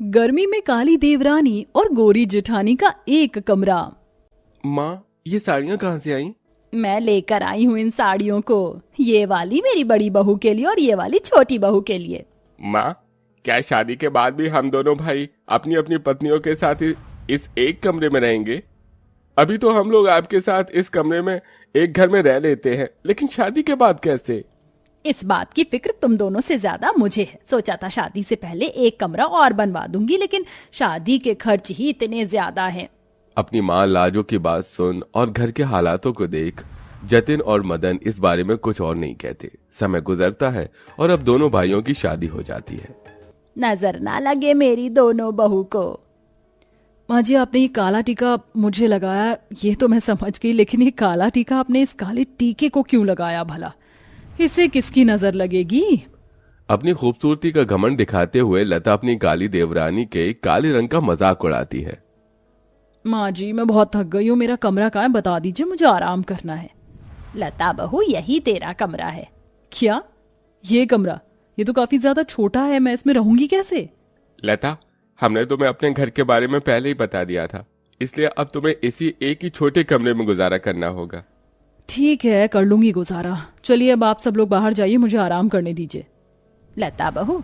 गर्मी में काली देवरानी और गोरी जेठानी का एक कमरा। माँ, ये साड़ियाँ कहाँ से आई? मैं लेकर आई हूँ इन साड़ियों को। ये वाली मेरी बड़ी बहू के लिए और ये वाली छोटी बहू के लिए। माँ, क्या शादी के बाद भी हम दोनों भाई अपनी अपनी पत्नियों के साथ इस एक कमरे में रहेंगे? अभी तो हम लोग आपके साथ इस कमरे में एक घर में रह लेते हैं, लेकिन शादी के बाद कैसे? इस बात की फिक्र तुम दोनों से ज्यादा मुझे है। सोचा था शादी से पहले एक कमरा और बनवा दूंगी, लेकिन शादी के खर्च ही इतने ज्यादा हैं। अपनी माँ लाजो की बात सुन और घर के हालातों को देख जतिन और मदन इस बारे में कुछ और नहीं कहते। समय गुजरता है और अब दोनों भाइयों की शादी हो जाती है। नजर ना लगे मेरी दोनों बहू को। माँ जी, आपने ये काला टीका मुझे लगाया ये तो मैं समझ गई, लेकिन ये काला टीका आपने इस काले टीके को क्यों लगाया भला? इससे किसकी नजर लगेगी? अपनी खूबसूरती का घमंड दिखाते हुए लता अपनी काली देवरानी के काले रंग का मजाक उड़ाती है। माँ जी, मैं बहुत थक गई हूँ। मेरा कमरा कहाँ है? बता दीजिए, मुझे आराम करना है। लता बहू, यही तेरा कमरा है। क्या? ये कमरा? ये तो काफी ज्यादा छोटा है, मैं इसमें रहूंगी कैसे? लता, हमने तुम्हें अपने घर के बारे में पहले ही बता दिया था, इसलिए अब तुम्हें इसी एक ही छोटे कमरे में गुजारा करना होगा। ठीक है, कर लूंगी गुजारा। चलिए अब आप सब लोग बाहर जाइए, मुझे आराम करने दीजिए। लता बहू,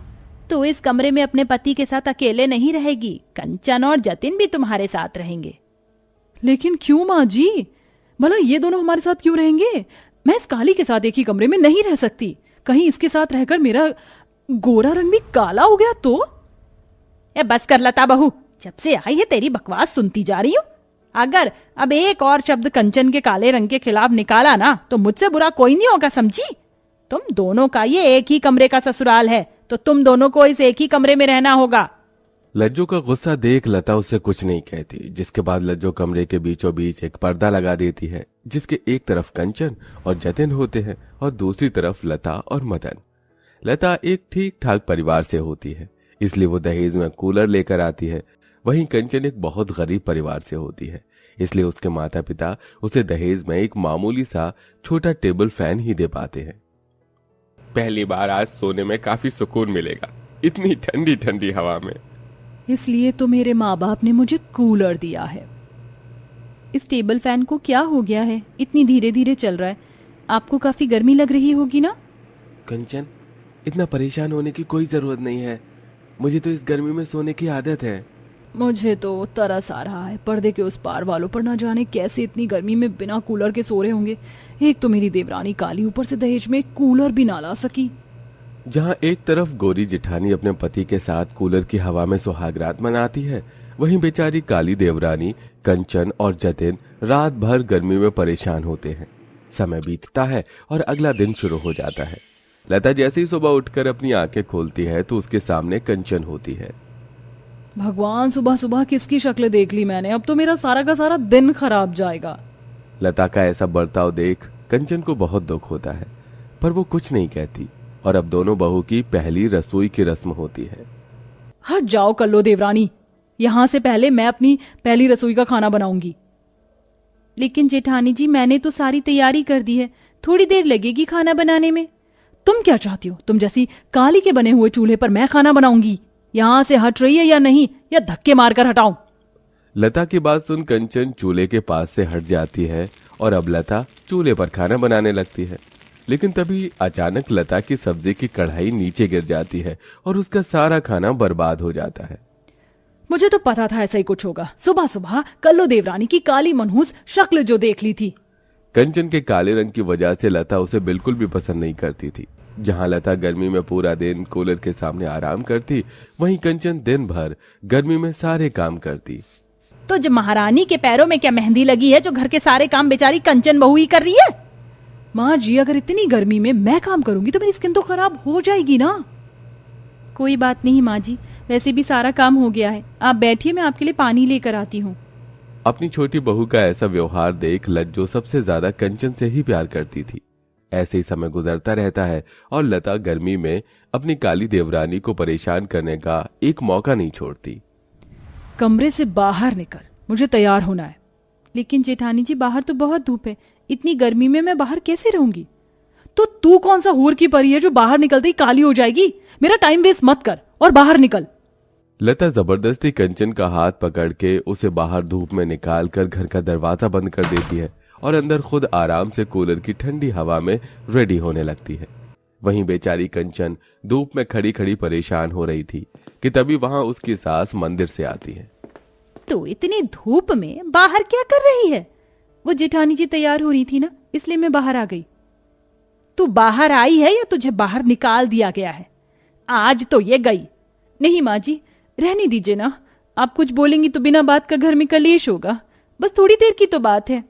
तू इस कमरे में अपने पति के साथ अकेले नहीं रहेगी। कंचन और जतिन भी तुम्हारे साथ रहेंगे। लेकिन क्यों माँ जी? भला ये दोनों हमारे साथ क्यों रहेंगे? मैं इस काली के साथ एक ही कमरे में नहीं रह सकती। कहीं इसके साथ रहकर मेरा गोरा रंग भी काला हो गया तो? बस कर लता बहू, जब से आई है तेरी बकवास सुनती जा रही हूँ। अगर अब एक और शब्द कंचन के काले रंग के खिलाफ निकाला ना तो मुझसे बुरा कोई नहीं होगा, समझी? तुम दोनों का ये एक ही कमरे का ससुराल है, तो तुम दोनों को इस एक ही कमरे में रहना होगा। लज्जो का गुस्सा देख लता उससे कुछ नहीं कहती, जिसके बाद लज्जो कमरे के बीचों बीच एक पर्दा लगा देती है, जिसके एक तरफ कंचन और जतिन होते हैं और दूसरी तरफ लता और मदन। लता एक ठीक ठाक परिवार से होती है, इसलिए वो दहेज में कूलर लेकर आती है। वहीं कंचन एक बहुत गरीब परिवार से होती है, इसलिए उसके माता पिता उसे दहेज में एक मामूली सा छोटा टेबल फैन ही दे पाते हैं। पहली बार आज सोने में काफी सुकून मिलेगा, इतनी ठंडी ठंडी हवा में। इसलिए तो मेरे माँ बाप ने मुझे कूलर दिया है। इस टेबल फैन को क्या हो गया है? इतनी धीरे धीरे चल रहा है। आपको काफी गर्मी लग रही होगी ना? कंचन, इतना परेशान होने की कोई जरूरत नहीं है। मुझे तो इस गर्मी में सोने की आदत है। मुझे तो तरस आ रहा है। पर्दे के उस पार वालों पर ना जाने कैसे इतनी गर्मी में बिना कूलर के सो रहे होंगे। एक तो मेरी देवरानी काली, ऊपर से दहेज में कूलर भी ना ला सकी। जहाँ एक तरफ गोरी जेठानी अपने पति के साथ कूलर की हवा में सुहागरात मनाती है, वहीं बेचारी काली देवरानी, कंचन और जतिन रात भर गर्मी में परेशान होते हैं। समय बीतता है और अगला दिन शुरू हो जाता है। लता जैसे ही सुबह उठकर अपनी आंखें खोलती है तो उसके सामने कंचन होती है। भगवान, सुबह सुबह किसकी शक्ल देख ली मैंने? अब तो मेरा सारा का सारा दिन खराब जाएगा। लता का ऐसा बर्ताव देख कंचन को बहुत दुख होता है, पर वो कुछ नहीं कहती। और अब दोनों बहू की पहली रसोई की रस्म होती है। हट जाओ कल्लो देवरानी, यहाँ से पहले मैं अपनी पहली रसोई का खाना बनाऊंगी। लेकिन जेठानी जी, मैंने तो सारी तैयारी कर दी है, थोड़ी देर लगेगी खाना बनाने में। तुम क्या चाहती हो? तुम जैसी काली के बने हुए चूल्हे पर मैं खाना बनाऊंगी? यहाँ से हट रही है या नहीं, या धक्के मारकर हटाऊं? लता की बात सुन कंचन चूल्हे के पास से हट जाती है और अब लता चूल्हे पर खाना बनाने लगती है। लेकिन तभी अचानक लता की सब्जी की कढ़ाई नीचे गिर जाती है और उसका सारा खाना बर्बाद हो जाता है। मुझे तो पता था ऐसा ही कुछ होगा। सुबह सुबह कल्लो देवरानी की काली मनहूस शक्ल जो देख ली थी। कंचन के काले रंग की वजह से लता उसे बिल्कुल भी पसंद नहीं करती थी। जहां लता गर्मी में पूरा दिन कूलर के सामने आराम करती, वहीं कंचन दिन भर गर्मी में सारे काम करती। तो जो महारानी के पैरों में क्या मेहंदी लगी है जो घर के सारे काम बेचारी कंचन बहू ही कर रही है? माँ जी, अगर इतनी गर्मी में मैं काम करूंगी तो मेरी स्किन तो खराब हो जाएगी ना। कोई बात नहीं माँ जी, वैसे भी सारा काम हो गया है। आप बैठिए, मैं आपके लिए पानी लेकर आती हूँ। अपनी छोटी बहू का ऐसा व्यवहार देख लज्जो सबसे ज्यादा कंचन से ही प्यार करती थी। ऐसे ही समय गुजरता रहता है और लता गर्मी में अपनी काली देवरानी को परेशान करने का एक मौका नहीं छोड़ती। कमरे से बाहर निकल, मुझे तैयार होना है। लेकिन जेठानी जी, बाहर तो बहुत धूप है, इतनी गर्मी में मैं बाहर कैसे रहूंगी? तो तू कौन सा हूर की परी है जो बाहर निकलते ही काली हो जाएगी? मेरा टाइम वेस्ट मत कर और बाहर निकल। लता जबरदस्ती कंचन का हाथ पकड़ के उसे बाहर धूप में निकाल कर घर का दरवाजा बंद कर देती है और अंदर खुद आराम से कूलर की ठंडी हवा में रेडी होने लगती है। वहीं बेचारी कंचन धूप में खड़ी खड़ी परेशान हो रही थी कि तभी वहां उसकी सास मंदिर से आती है। तू इतनी धूप में बाहर क्या कर रही है? वो जेठानी जी तैयार हो रही थी ना, इसलिए मैं बाहर आ गई। तू बाहर आई है या तुझे बाहर निकाल दिया गया है? आज तो ये गई। नहीं माँ जी, रहने दीजिए ना। आप कुछ बोलेंगी तो बिना बात का घर में कलेश होगा। बस थोड़ी देर की तो बात है।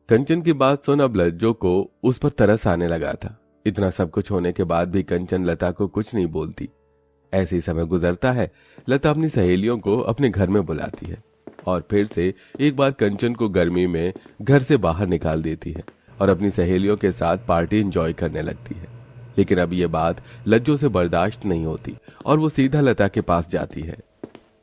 कंचन की बात सुन अब लज्जो को उस पर तरस आने लगा था। इतना सब कुछ होने के बाद भी कंचन लता को कुछ नहीं बोलती। ऐसे ही समय गुजरता है। लता अपनी सहेलियों को अपने घर में बुलाती है और फिर से एक बार कंचन को गर्मी में घर से बाहर निकाल देती है और अपनी सहेलियों के साथ पार्टी एंजॉय करने लगती है। लेकिन अब ये बात लज्जो से बर्दाश्त नहीं होती और वो सीधा लता के पास जाती है।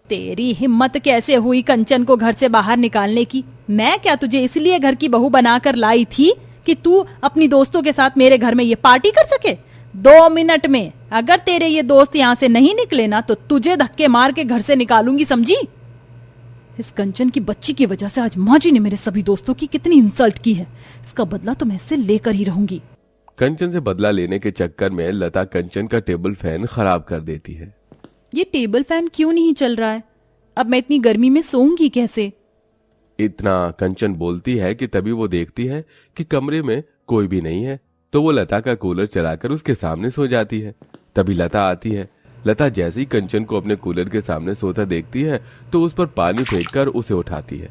तेरी हिम्मत कैसे हुई कंचन को घर से बाहर निकालने की? मैं क्या तुझे इसलिए घर की बहू बनाकर लाई थी कि तू अपनी दोस्तों के साथ मेरे घर में ये पार्टी कर सके? 2 मिनट में अगर तेरे ये दोस्त यहाँ से नहीं निकले ना तो तुझे धक्के मार के घर से निकालूंगी, समझी? इस कंचन की बच्ची की वजह से आज माँ जी ने मेरे सभी दोस्तों की कितनी इंसल्ट की है। इसका बदला तो मैं इससे लेकर ही रहूंगी। कंचन से बदला लेने के चक्कर में लता कंचन का टेबल फैन खराब कर देती है। ये टेबल फैन क्यों नहीं चल रहा है? अब मैं इतनी गर्मी में सोऊंगी कैसे? इतना कंचन बोलती है कि तभी वो देखती है कि कमरे में कोई भी नहीं है, तो वो लता का कूलर चलाकर उसके सामने सो जाती है। तभी लता आती है। लता जैसे ही कंचन को अपने कूलर के सामने सोता देखती है तो उस पर पानी फेंककर उसे उठाती है।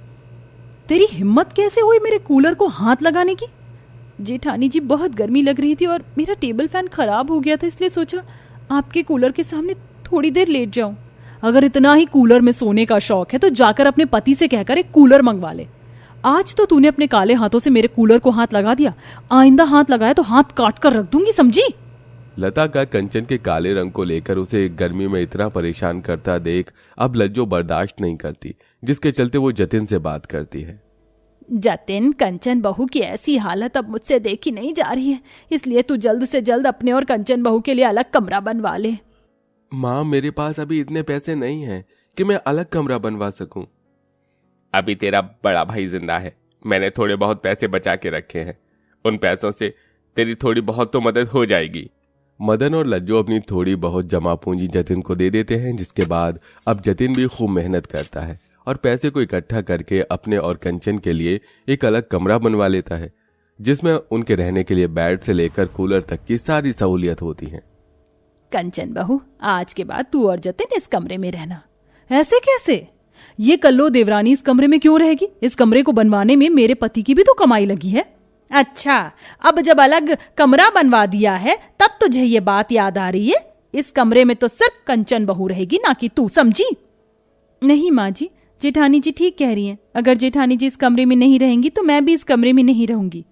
तेरी हिम्मत कैसे हुई मेरे कूलर को हाथ लगाने की? जेठानी जी, बहुत गर्मी लग रही थी और मेरा टेबल फैन खराब हो गया था, इसलिए सोचा आपके कूलर के सामने थोड़ी देर लेट जाऊं। अगर इतना ही कूलर में सोने का शौक है तो जाकर अपने पति से कहकर एक कूलर मंगवा ले। आज तो तूने अपने काले हाथों से मेरे कूलर को हाथ लगा दिया। आइंदा हाथ लगाया तो हाथ काट कर रख दूंगी, समझी? लता का कंचन के काले रंग को लेकर उसे गर्मी में इतना परेशान करता देख अब लज्जो बर्दाश्त नहीं करती, जिसके चलते वो जतिन से बात करती है। जतिन, कंचन बहू की ऐसी हालत अब मुझसे देखी नहीं जा रही है, इसलिए तू जल्द से जल्द अपने और कंचन बहू के लिए अलग कमरा बनवा ले। माँ, मेरे पास अभी इतने पैसे नहीं हैं कि मैं अलग कमरा बनवा सकूं। अभी तेरा बड़ा भाई जिंदा है, मैंने थोड़े बहुत पैसे बचा के रखे हैं, उन पैसों से तेरी थोड़ी बहुत तो मदद हो जाएगी। मदन और लज्जो अपनी थोड़ी बहुत जमा पूंजी जतिन को दे देते हैं, जिसके बाद अब जतिन भी खूब मेहनत करता है और पैसे को इकट्ठा करके अपने और कंचन के लिए एक अलग कमरा बनवा लेता है, जिसमें उनके रहने के लिए बेड से लेकर कूलर तक की सारी सहूलियत होती है। कंचन बहू, आज के बाद तू और जतिन इस कमरे में रहना। ऐसे कैसे? ये कल्लो देवरानी इस कमरे में क्यों रहेगी? इस कमरे को बनवाने में मेरे पति की भी तो कमाई लगी है। अच्छा, अब जब अलग कमरा बनवा दिया है तब तुझे ये बात याद आ रही है? इस कमरे में तो सिर्फ कंचन बहू रहेगी, ना कि तू, समझी? नहीं माँ जी, जेठानी जी ठीक कह रही हैं। अगर जेठानी जी इस कमरे में नहीं रहेंगी तो मैं भी इस कमरे में नहीं रहूंगी।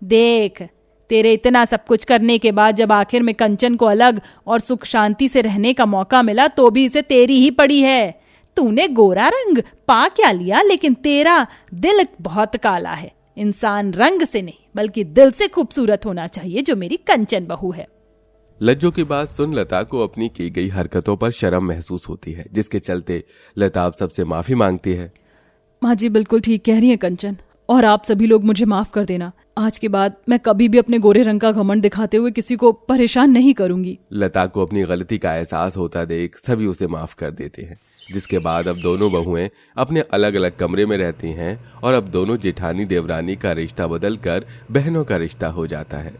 देख, तेरे इतना सब कुछ करने के बाद जब आखिर में कंचन को अलग और सुख शांति से रहने का मौका मिला तो भी इसे तेरी ही पड़ी है। तूने गोरा रंग पा क्या लिया, लेकिन तेरा दिल बहुत काला है। इंसान रंग से नहीं बल्कि दिल से खूबसूरत होना चाहिए, जो मेरी कंचन बहू है। लज्जो की बात सुन लता को अपनी की गई हरकतों पर शर्म महसूस होती है, जिसके चलते लता आप सबसे माफी मांगती है। माँ जी बिल्कुल ठीक कह रही है कंचन, और आप सभी लोग मुझे माफ कर देना। आज के बाद मैं कभी भी अपने गोरे रंग का घमंड दिखाते हुए किसी को परेशान नहीं करूंगी। लता को अपनी गलती का एहसास होता देख सभी उसे माफ कर देते हैं, जिसके बाद अब दोनों बहुएं अपने अलग अलग कमरे में रहती हैं और अब दोनों जेठानी देवरानी का रिश्ता बदलकर बहनों का रिश्ता हो जाता है।